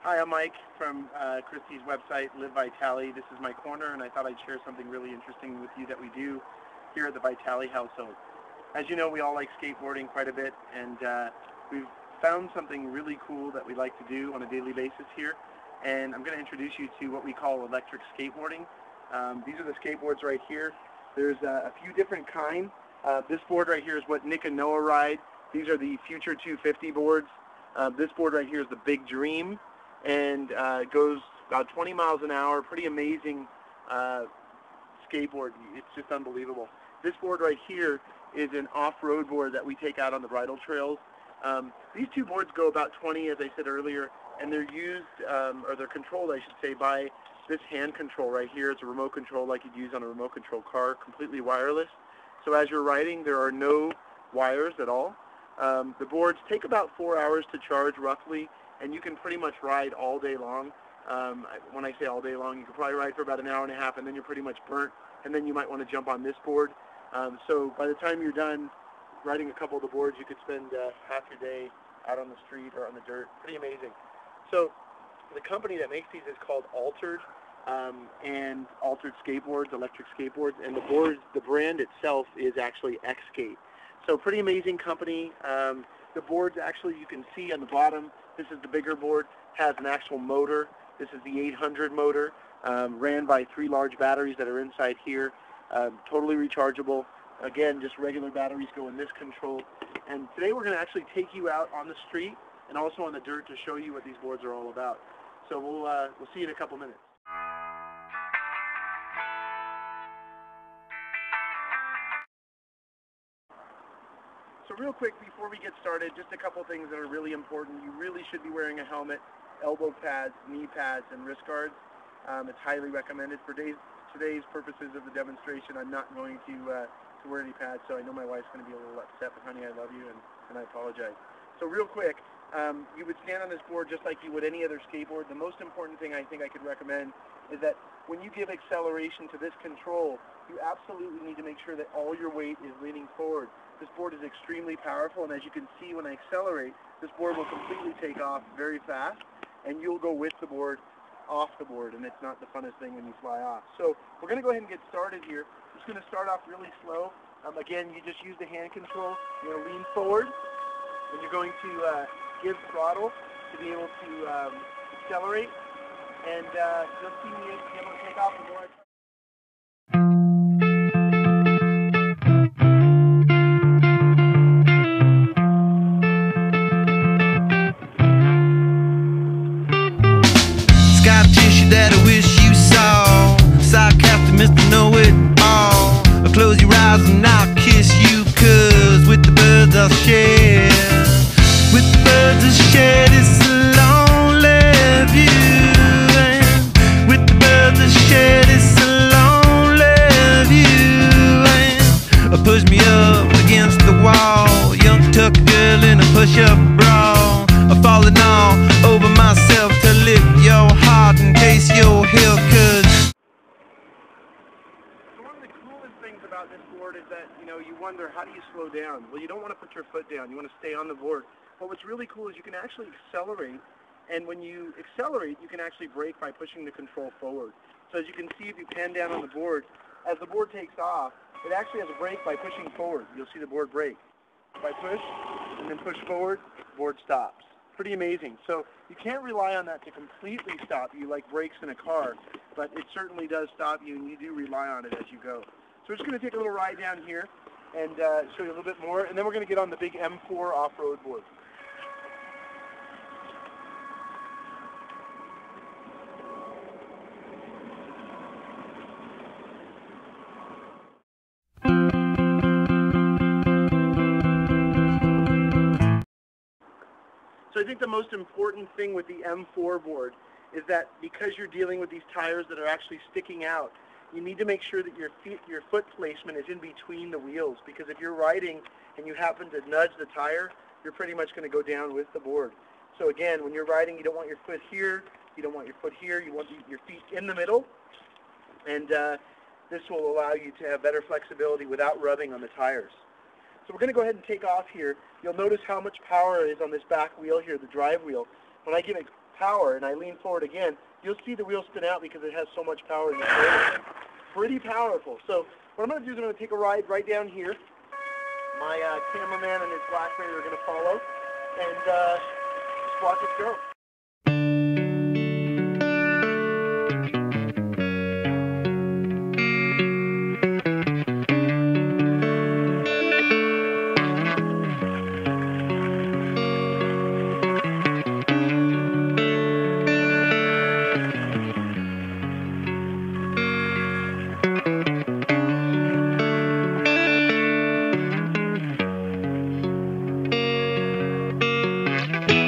Hi, I'm Mike from Christy's website, Live Vitali. This is my corner, and I thought I'd share something really interesting with you that we do here at the Vitali household. As you know, we all like skateboarding quite a bit, and we've found something really cool that we like to do on a daily basis here, and I'm going to introduce you to what we call electric skateboarding. These are the skateboards right here. There's a few different kinds. This board right here is what Nick and Noah ride. These are the Future 250 boards. This board right here is the Big Dream, and it goes about 20 miles an hour. Pretty amazing skateboard. It's just unbelievable. This board right here is an off-road board that we take out on the bridle trails. These two boards go about 20, as I said earlier, and they're used, or they're controlled, I should say, by this hand control right here. It's a remote control like you'd use on a remote control car, completely wireless. So as you're riding, there are no wires at all. The boards take about 4 hours to charge roughly, and you can pretty much ride all day long. When I say all day long, you can probably ride for about an hour and a half, and then you're pretty much burnt, and then you might want to jump on this board. So by the time you're done riding a couple of the boards, you could spend half your day out on the street or on the dirt. Pretty amazing. So the company that makes these is called Altered, and Altered Skateboards, electric skateboards, and the brand itself is actually Skate. So pretty amazing company. The boards actually, you can see on the bottom, this is the bigger board, has an actual motor. This is the 800 motor, ran by 3 large batteries that are inside here, totally rechargeable. Again, just regular batteries go in this control. And today we're going to actually take you out on the street and also on the dirt to show you what these boards are all about. So we'll see you in a couple minutes. So real quick, before we get started, just a couple things that are really important. You really should be wearing a helmet, elbow pads, knee pads, and wrist guards. It's highly recommended. For today's purposes of the demonstration, I'm not going to wear any pads, so I know my wife's going to be a little upset, but honey, I love you, and I apologize. So real quick, you would stand on this board just like you would any other skateboard. The most important thing I think I could recommend is that when you give acceleration to this control, you absolutely need to make sure that all your weight is leaning forward. This board is extremely powerful, and as you can see when I accelerate, this board will completely take off very fast, and you'll go with the board off the board, and it's not the funnest thing when you fly off. So we're going to go ahead and get started here. I'm just going to start off really slow. Again, you just use the hand control. You're going to lean forward, and you're going to give throttle to be able to accelerate, and you'll see me be able to take off the board. Scar tissue that I wish you saw. Sarcastic Mr. Know-It-All. I'll close your eyes and I'll kiss you, 'cause with the birds I'll share. With the birds I'll share this lonely view. And with the birds I'll share this lonely view. And push me up against the wall. Young tuck girl in a push-up bra. I'm falling all over myself to lift your heart and taste your heel, 'cause So one of the coolest things about this board is that, you wonder, how do you slow down? Well, you don't want to put your foot down. You want to stay on the board. But what's really cool is you can actually accelerate, and when you accelerate, you can actually brake by pushing the control forward. So as you can see, if you pan down on the board, as the board takes off, it actually has a brake by pushing forward. You'll see the board brake. If I push, and then push forward, the board stops. Pretty amazing. So you can't rely on that to completely stop you like brakes in a car, but it certainly does stop you, and you do rely on it as you go. So we're just going to take a little ride down here and show you a little bit more, and then we're going to get on the big M4 off-road board. So I think the most important thing with the M4 board is that because you're dealing with these tires that are actually sticking out, you need to make sure that your foot placement is in between the wheels, because if you're riding and you happen to nudge the tire, you're pretty much going to go down with the board. So again, when you're riding, you don't want your foot here, you don't want your foot here, you want your feet in the middle, and this will allow you to have better flexibility without rubbing on the tires. So we're going to go ahead and take off here. You'll notice how much power is on this back wheel here, the drive wheel. When I give power, and I lean forward again, you'll see the wheel spin out because it has so much power in the trailer. Pretty powerful. So what I'm going to do is I'm going to take a ride right down here. My cameraman and his BlackBerry are going to follow, and just watch us go.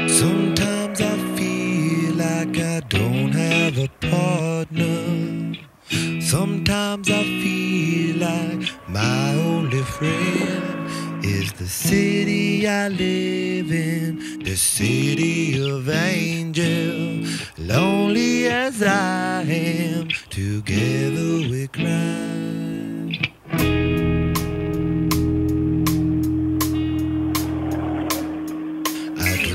Sometimes I feel like I don't have a partner. Sometimes I feel like my only friend is the city I live in, the city of angel. Lonely as I am, together we cry.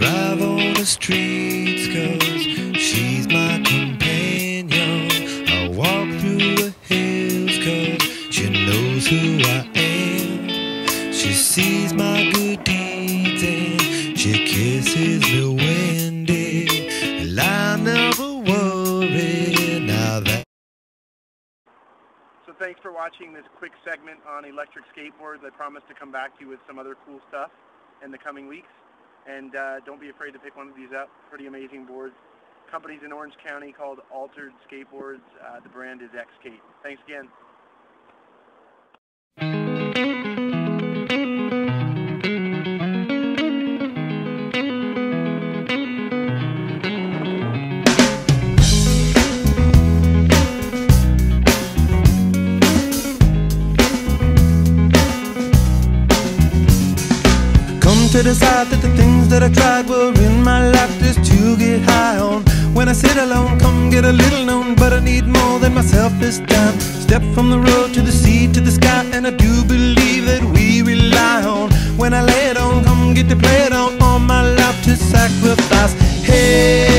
Drive on the streets 'cause she's my companion. I walk through the hills 'cause she knows who I am. She sees my good deeds and she kisses me windy. And I never worry now that. So thanks for watching this quick segment on electric skateboards. I promise to come back to you with some other cool stuff in the coming weeks. And don't be afraid to pick one of these up. Pretty amazing boards. Company's in Orange County called Altered Skateboards. The brand is Skate. Thanks again. To decide that the things that I tried were in my life just to get high on. When I sit alone, come get a little known, but I need more than myself this time. Step from the road to the sea to the sky, and I do believe that we rely on. When I lay it on, come get to play it on, all my life to sacrifice. Hey.